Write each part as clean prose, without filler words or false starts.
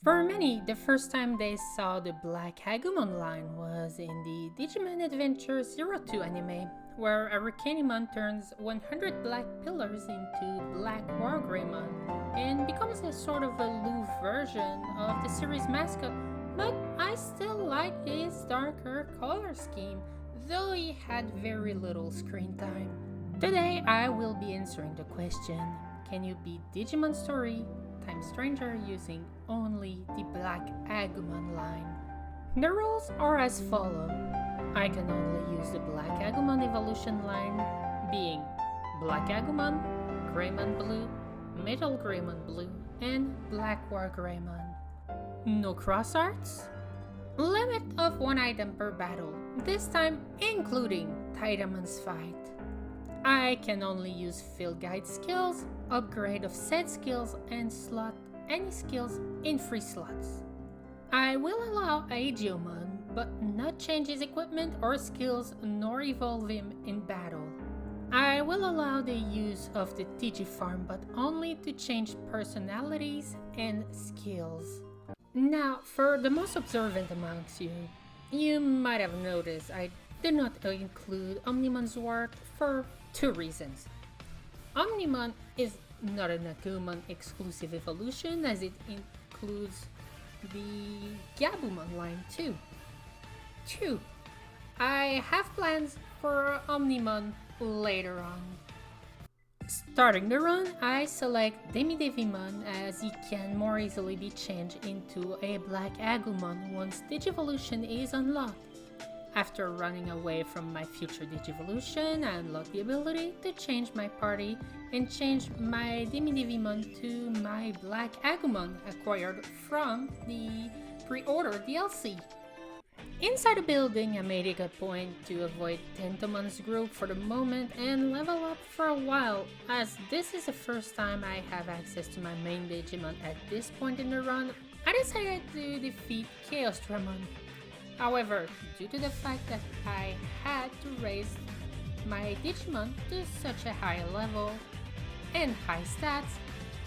For many, the first time they saw the Black Agumon line was in the Digimon Adventure 02 anime, where a Greymon turns 100 black pillars into Black Wargreymon and becomes a sort of aloof version of the series mascot, but I still like his darker color scheme, though he had very little screen time. Today I will be answering the question, can you beat Digimon Story Time Stranger using only the Black Agumon line? The rules are as follow. I can only use the Black Agumon evolution line, being Black Agumon, Greymon Blue, MetalGreymon Blue, and Black Wargreymon. No cross arts. Limit of 1 item per battle, this time including Tidamon's fight. I can only use field guide skills, upgrade of said skills, and slot any skills in free slots. I will allow Agumon, but not change his equipment or skills nor evolve him in battle. I will allow the use of the Digifarm, but only to change personalities and skills. Now, for the most observant amongst you, you might have noticed I did not include Omnimon's work for 2 reasons. Omnimon is not an Agumon exclusive evolution, as it includes the Gabumon line too. 2. I have plans for Omnimon later on. Starting the run, I select Digimon as he can more easily be changed into a Black Agumon once Digivolution is unlocked. After running away from my future Digivolution, I unlock the ability to change my party and change my Digimon to my Black Agumon acquired from the pre-order DLC. Inside the building, I made it a point to avoid Tentomon's group for the moment and level up for a while, as this is the first time I have access to my main Digimon at this point in the run. I decided to defeat Chaos Dramon. However, due to the fact that I had to raise my Digimon to such a high level and high stats,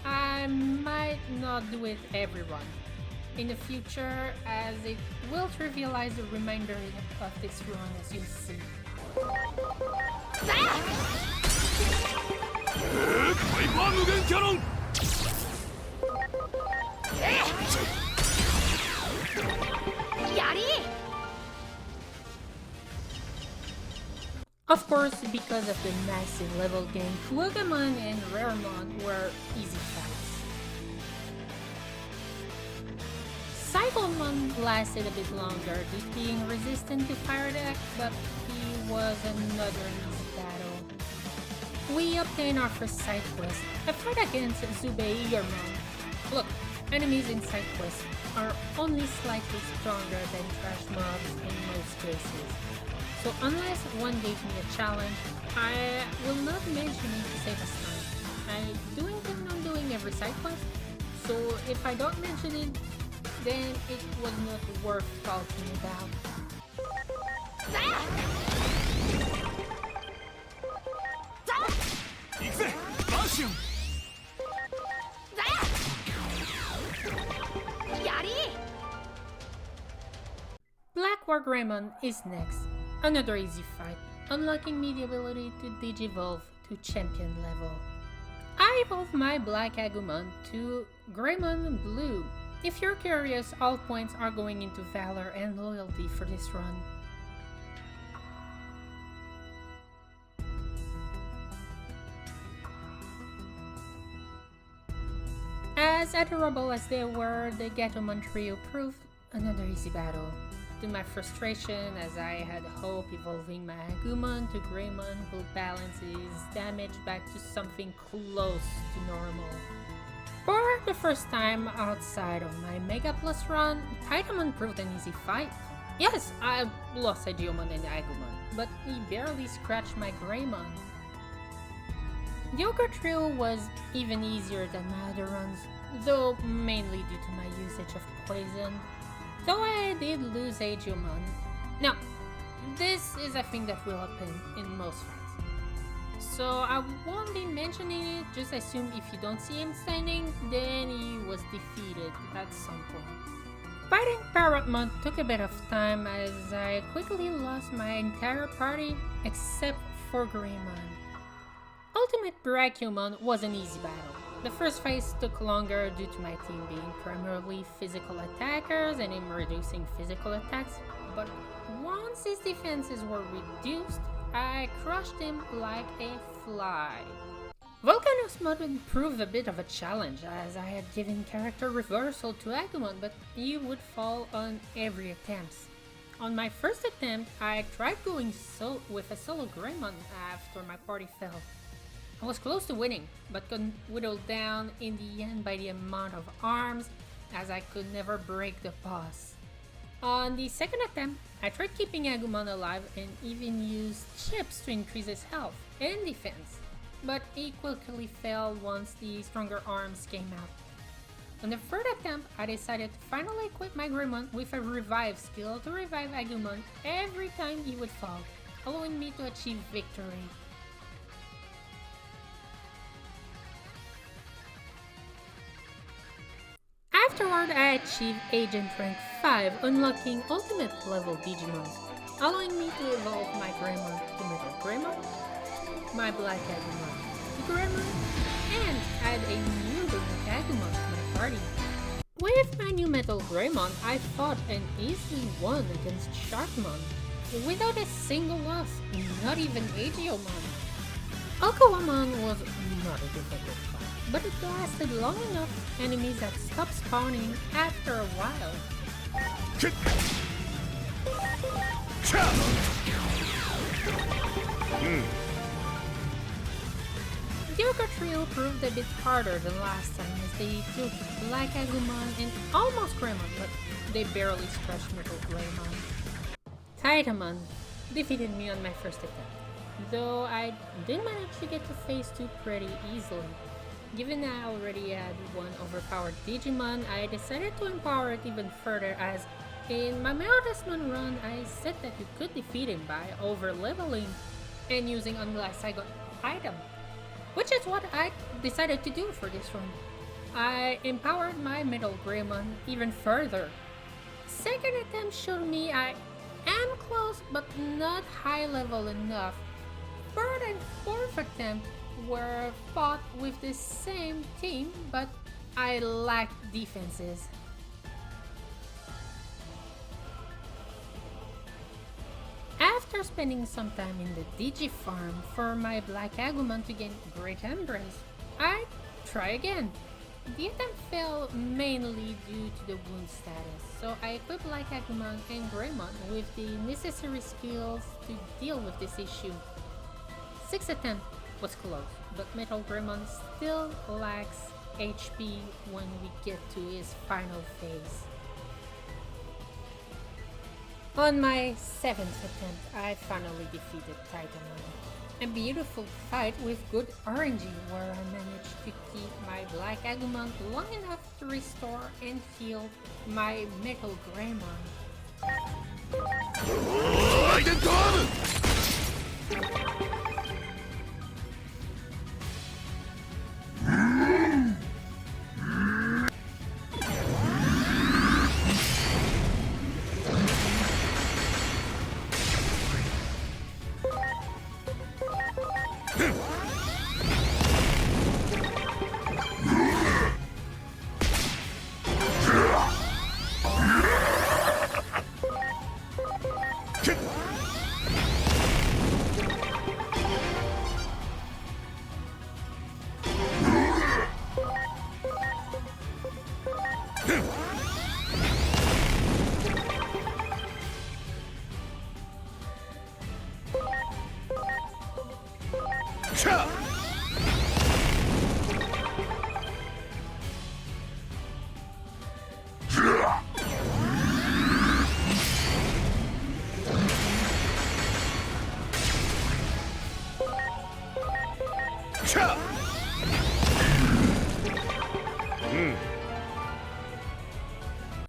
I might not do it every run in the future, as it will trivialize the remainder of this run, as you'll see. Of course, because of the massive level gain, Wargreymon and Greymon were easy fights. Cyclemon lasted a bit longer due to being resistant to fire attack, but he was another easy battle. We obtained our first side quest, a fight against Zubeirmon. Look, enemies in side quests are only slightly stronger than trash mobs in most cases. So unless one gave me a challenge, I will not mention it to save us time. I do intend on doing every side quest, so if I don't mention it, then it was not worth talking about. Black Wargreymon is next. Another easy fight, unlocking me the ability to Digivolve to champion level. I evolved my Black Agumon to Greymon Blue. If you're curious, all points are going into Valor and Loyalty for this run. As adorable as they were, the Gatomon trio proved another easy battle. To my frustration, as I had hope evolving my Agumon to Greymon will balance his damage back to something close to normal. For the first time outside of my Mega Plus run, Titamon proved an easy fight. Yes, I lost Agumon and Agumon, but he barely scratched my Greymon. The Ogre Trio was even easier than my other runs, though mainly due to my usage of poison. Though I did lose Agumon. Now, this is a thing that will happen in most fights. so I won't be mentioning it. Just assume if you don't see him standing, then he was defeated at some point. Fighting Parrotmon took a bit of time as I quickly lost my entire party except for Greymon. Ultimate Black Agumon was an easy battle. The first phase took longer due to my team being primarily physical attackers and him reducing physical attacks, but once his defenses were reduced, I crushed him like a fly. Volcano's mode would prove a bit of a challenge as I had given character reversal to Agumon, but he would fall on every attempt. On my first attempt, I tried going with a solo Greymon after my party fell. I was close to winning, but got whittled down in the end by the amount of arms as I could never break the boss. On the second attempt, I tried keeping Agumon alive and even used chips to increase his health and defense, but he quickly fell once the stronger arms came out. On the third attempt, I decided to finally equip my Greymon with a revive skill to revive Agumon every time he would fall, allowing me to achieve victory. Afterward, I achieved Agent Rank 5, unlocking Ultimate level Digimon, allowing me to evolve my Greymon to MetalGreymon, my Black Agumon to Greymon, and add a new Black Agumon to my party. With my new MetalGreymon, I fought and easily won against Sharkmon, without a single loss, not even Agumon. Aquamon was not a difficult fight, but it lasted long enough for enemies that stopped spawning after a while. The Yoga Trio proved a bit harder than last time as they took Black Agumon and almost Greymon, but they barely scratched MetalGreymon. Titamon defeated me on my first attempt, though I did manage to get to phase 2 pretty easily. Given I already had one overpowered Digimon, I decided to empower it even further as in my Metalgesmon run I said that you could defeat him by over-leveling and using Unglass item, which is what I decided to do for this run. I empowered my MetalGreymon even further. Second attempt showed me I am close but not high level enough. Third and fourth attempt were fought with the same team, but I lacked defenses. After spending some time in the Digifarm for my Black Agumon to gain Great Embrace, I try again. The attempt failed mainly due to the wound status, so I equipped Black Agumon and Greymon with the necessary skills to deal with this issue. Sixth attempt was close, but MetalGreymon still lacks HP when we get to his final phase. On my 7th attempt, I finally defeated Titamon. A beautiful fight with good RNG where I managed to keep my Black Agumon long enough to restore and heal my MetalGreymon.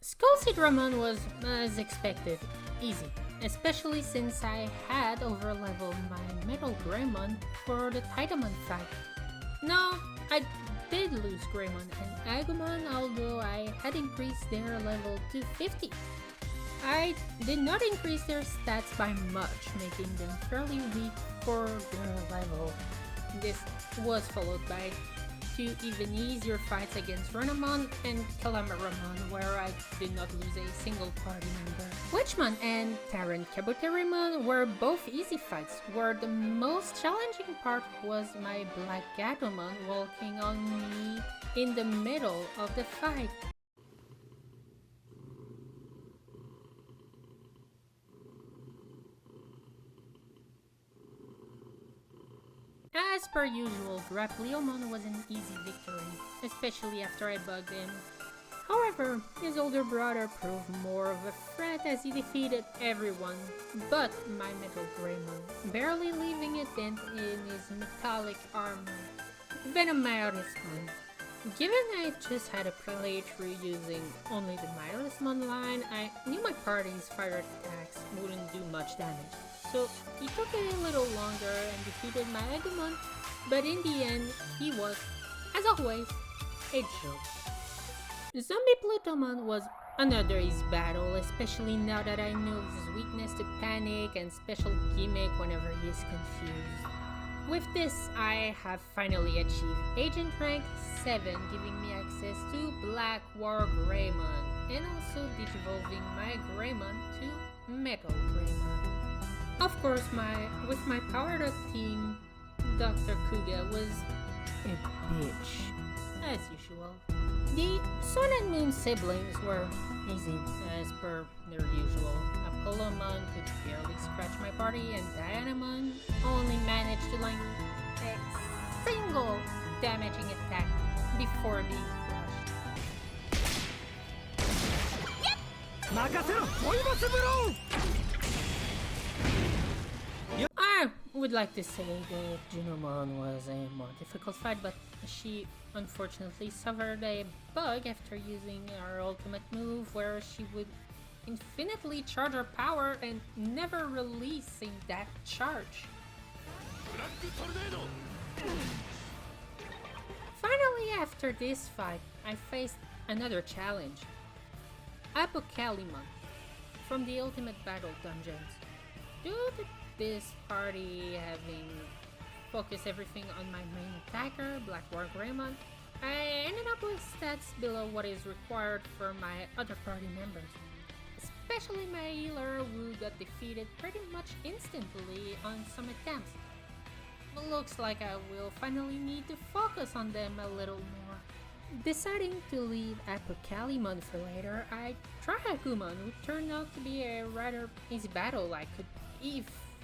Skullseed Ramon was, as expected, easy. especially since I had overleveled my MetalGreymon for the Titamon fight. No, I did lose Greymon and Agumon, although I had increased their level to 50. I did not increase their stats by much, making them fairly weak for their level. This was followed by two even easier fights against Renamon and Calamaramon, where I did not lose a single party member. Witchmon and Terran Kabuterimon were both easy fights, where the most challenging part was my Black Agumon walking on me in the middle of the fight. As per usual, Grapleomon was an easy victory, especially after I bugged him. However, his older brother proved more of a threat as he defeated everyone but my MetalGreymon, barely leaving a dent in his metallic armor. Venomarismon. Given I just had a playthrough using only the Mirismon line, I knew my party's fire attacks wouldn't do much damage. So he took a little longer and defeated my Agumon, but in the end, he was, as always, a joke. Zombie Plutomon was another easy battle, especially now that I know his weakness to panic and special gimmick whenever he is confused. With this, I have finally achieved Agent Rank 7, giving me access to Black Wargreymon, and also digivolving my Greymon to MetalGreymon. Of course, with my powered up team, Dr. Kuga was a bitch, as usual. The Sun and Moon siblings were easy, as per their usual. Apollomon could barely scratch my party, and Dianamon only managed to land a single damaging attack before being crushed. I would like to say that Junimon was a more difficult fight, but she unfortunately suffered a bug after using her ultimate move, where she would infinitely charge her power and never releasing that charge. Finally, after this fight, I faced another challenge. Apocalypse from the Ultimate Battle Dungeons. Due to this party having focused everything on my main attacker, Black Wargreymon, I ended up with stats below what is required for my other party members. Especially my healer, who got defeated pretty much instantly on some attempts. Looks like I will finally need to focus on them a little more. Deciding to leave Apocalypse for later, I tried Agumon, who turned out to be a rather easy battle I could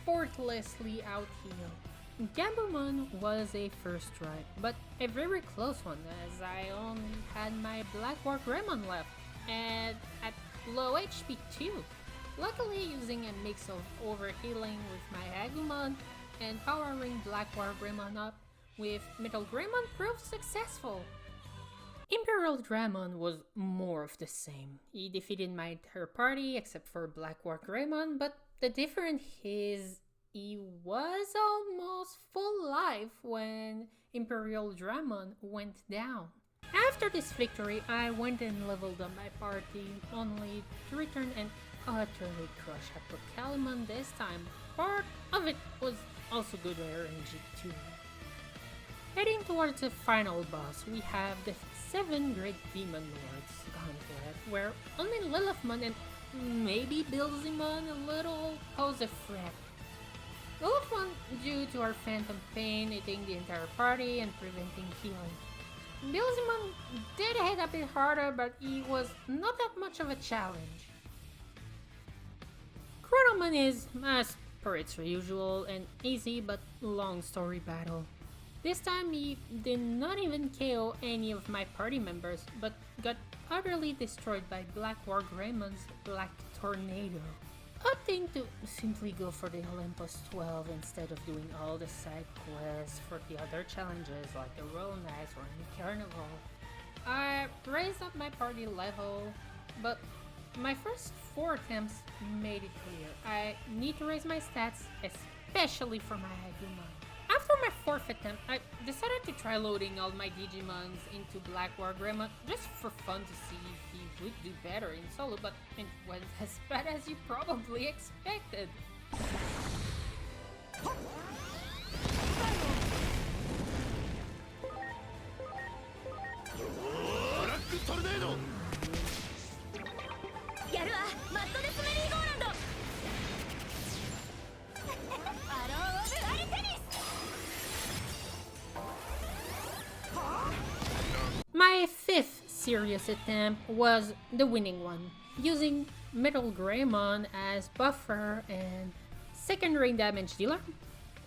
effortlessly out-heal. Gambumon was a first try, but a very close one, as I only had my Black Wargreymon left, and at low HP too. Luckily, using a mix of overhealing with my Agumon and powering Black Wargreymon up with MetalGreymon proved successful. Imperial Dramon was more of the same. He defeated my entire party except for Black Wargreymon, but the difference is he was almost full life when Imperial Dramon went down. After this victory, I went and leveled up my party, only to return and utterly crush Apocalypse this time. Part of it was also good RNG too. Heading towards the final boss, we have the 7 Great Demon Lords Gauntlet, where only Lilithmon and maybe Bilzimon a little pose a threat. Lilithmon due to her Phantom Pain eating the entire party and preventing healing. Bilzimon did hit a bit harder, but he was not that much of a challenge. Chronomon is, as per its usual, an easy but long story battle. This time he did not even KO any of my party members, but got utterly destroyed by Black Wargreymon's Black Tornado. Opting to simply go for the Olympus 12 instead of doing all the side quests for the other challenges like the Royal Knights or the Carnival. I raised up my party level, but my first 4 attempts made it clear. I need to raise my stats, especially for my Agumon. After my 4th attempt, I decided to try loading all my Digimons into Black Wargreymon just for fun to see if he would do better in solo, but it was as bad as you probably expected. My 5th serious attempt was the winning one, using MetalGreymon as buffer and secondary damage dealer,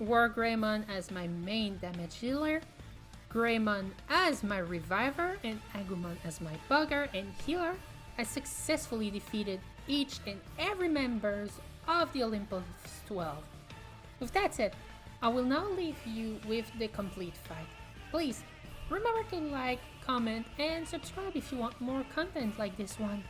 Wargreymon as my main damage dealer, Greymon as my reviver, and Agumon as my bugger and healer. I successfully defeated each and every members of the Olympus 12. With that said, I will now leave you with the complete fight. Please remember to like, comment, and subscribe if you want more content like this one.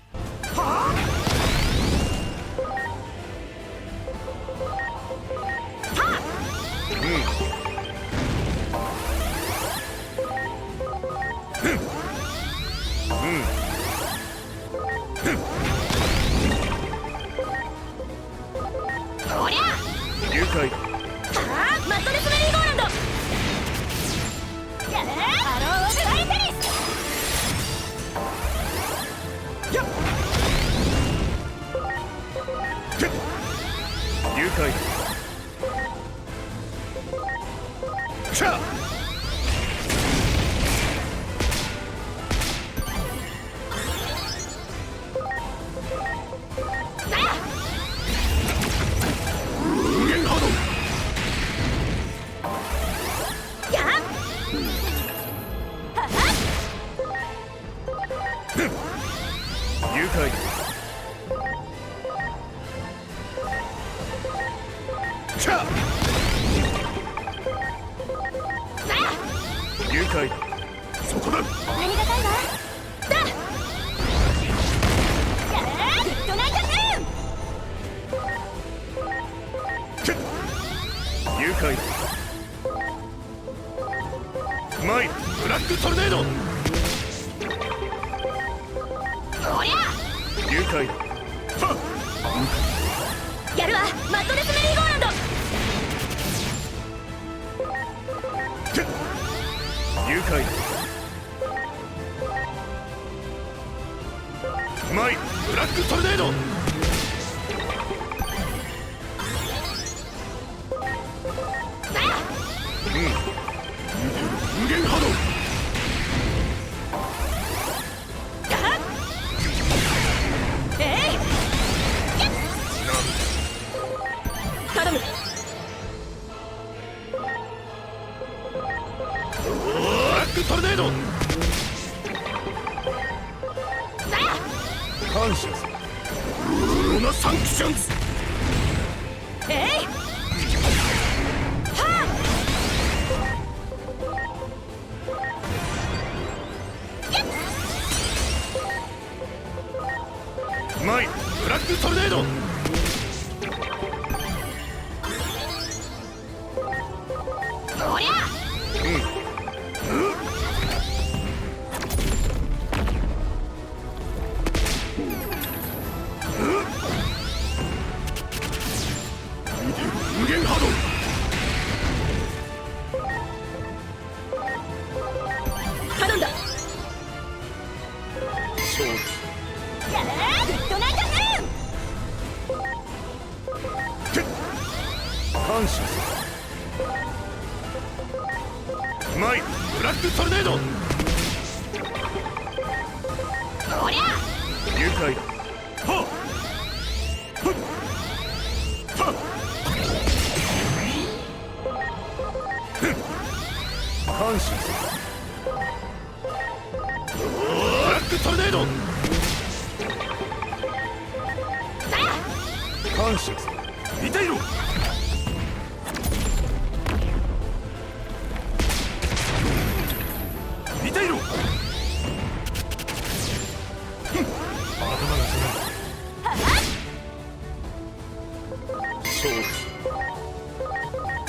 勝負。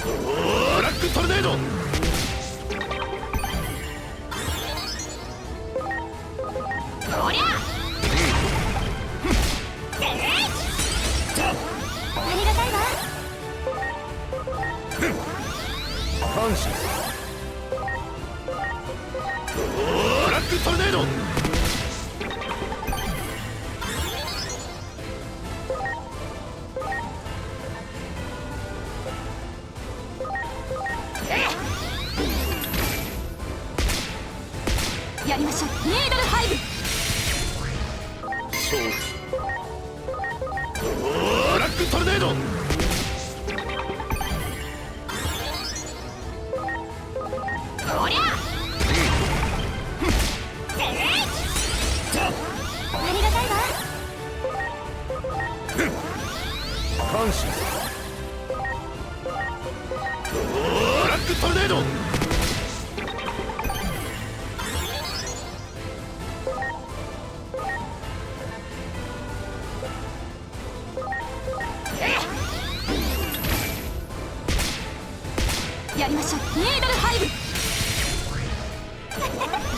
ブラックトルネード。おりゃありがたいわ。感謝。ブラックトルネード。やりましょう。ニードルハイブ。勝負。ブラックトルネード。おりゃありがたいわ。感謝。ブラックトルネード。やりましょう。ニードルハイブ。グ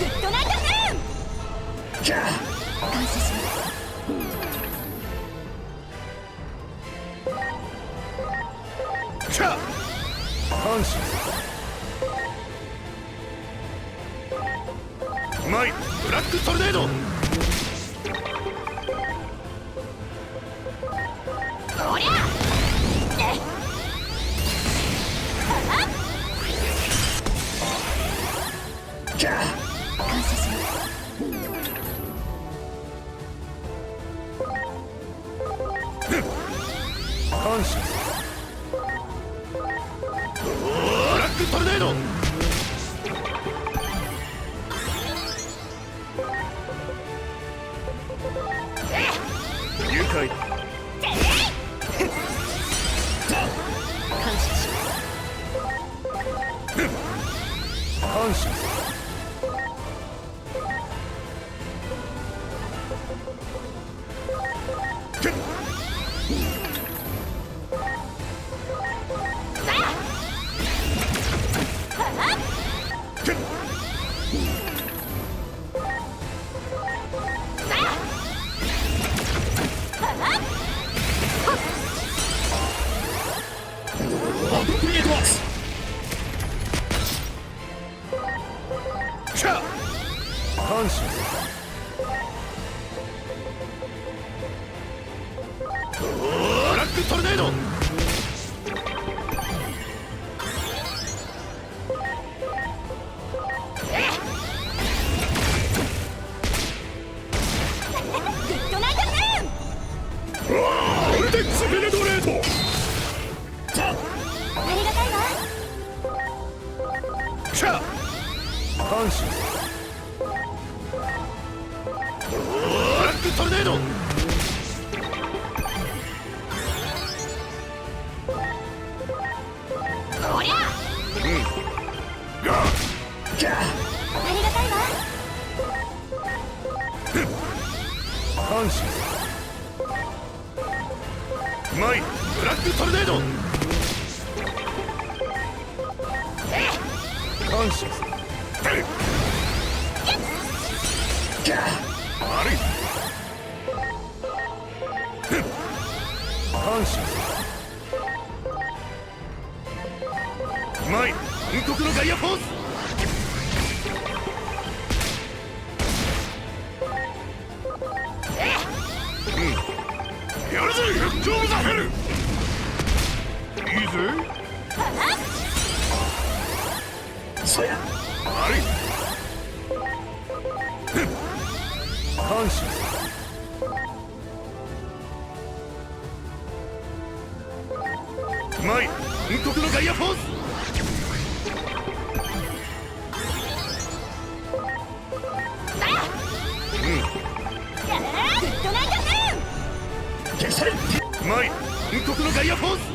ッドナイトムーン。感謝します。感謝。うまい。ブラックトルネード。おりゃ感謝します。感謝。ブラックトルネード。愉快。感謝します。感謝。感謝。ブラックトルネード。グッドナイトムーン。ウルテックスペネトレート。ありがたいわ。感謝。ブラックトルネード。おりゃありがたいわ。感謝。うまい。ブラックトルネード。感謝。悪い。感謝。うまい。暗黒のガイアフォース。やるぜフットオブザヘル。いいぜ。そや。悪い。感謝。うまい。暗黒のガイアフォース。グッドナイトムーン。消され。うまい。暗黒のガイアフォース。グ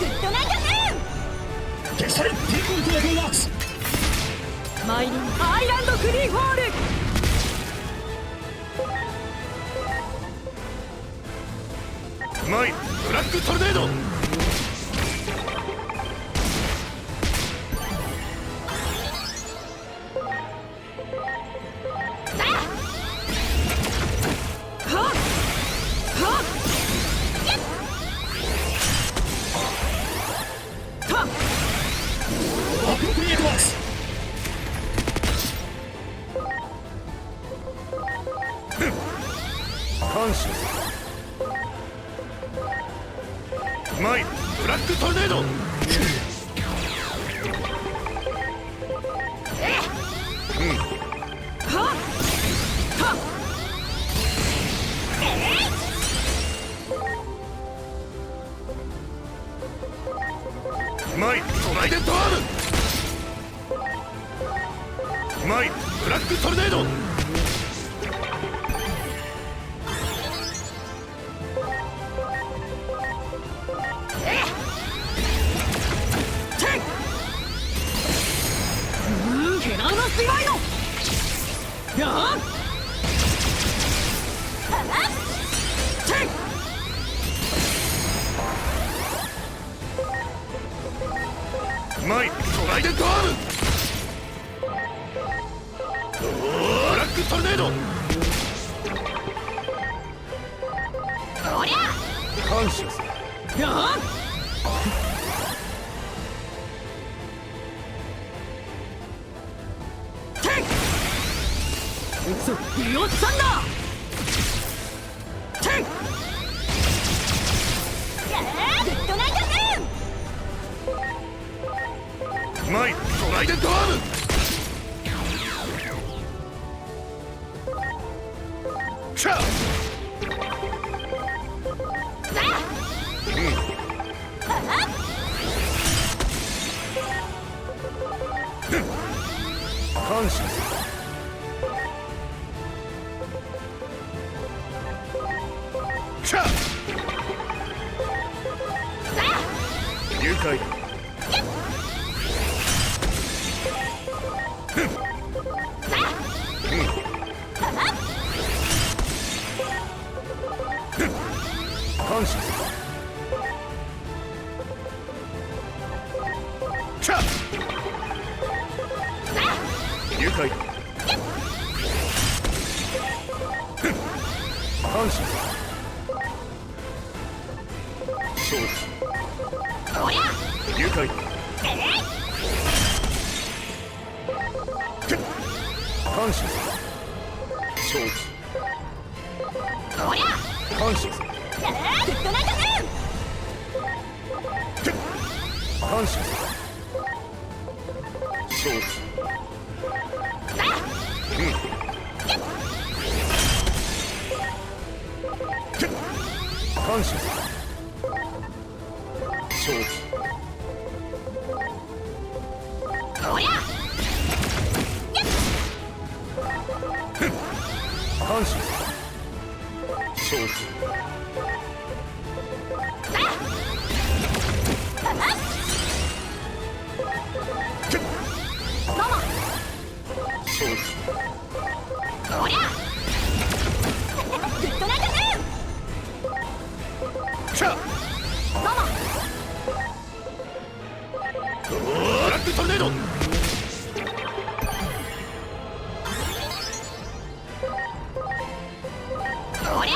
ッドナイトムーン。消され。ティーコントラゴンワークス。マイリンアイランドフリーフォール。マイブラックトルネード。感謝。マイブラックトルネード。マイトライデントアーム。マイブラックトルネード。マイトライデントアーム。ブラックトルネード。おりゃ感謝する。よっさんだ。グッドナイトムーン。マイトライデントアーム。シャー。感謝する。シャー。誘拐。感謝する。シャー。誘拐。感謝する。承知。おりゃ誘拐。感謝する。承知。おりゃ感謝する。グッドナイトム感謝する。承知。感謝する。承知。おりゃ感謝する。承知。承知。おりゃグッドナイトムシャー。ブラックトルネード。おりゃ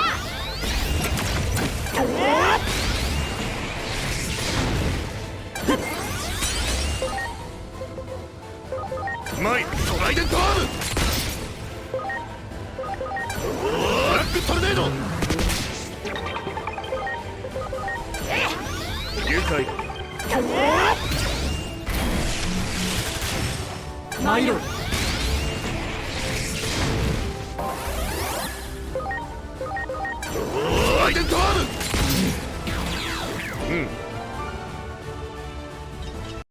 マイトライデントアーム。ブラックトルネード。誘拐。参ろう。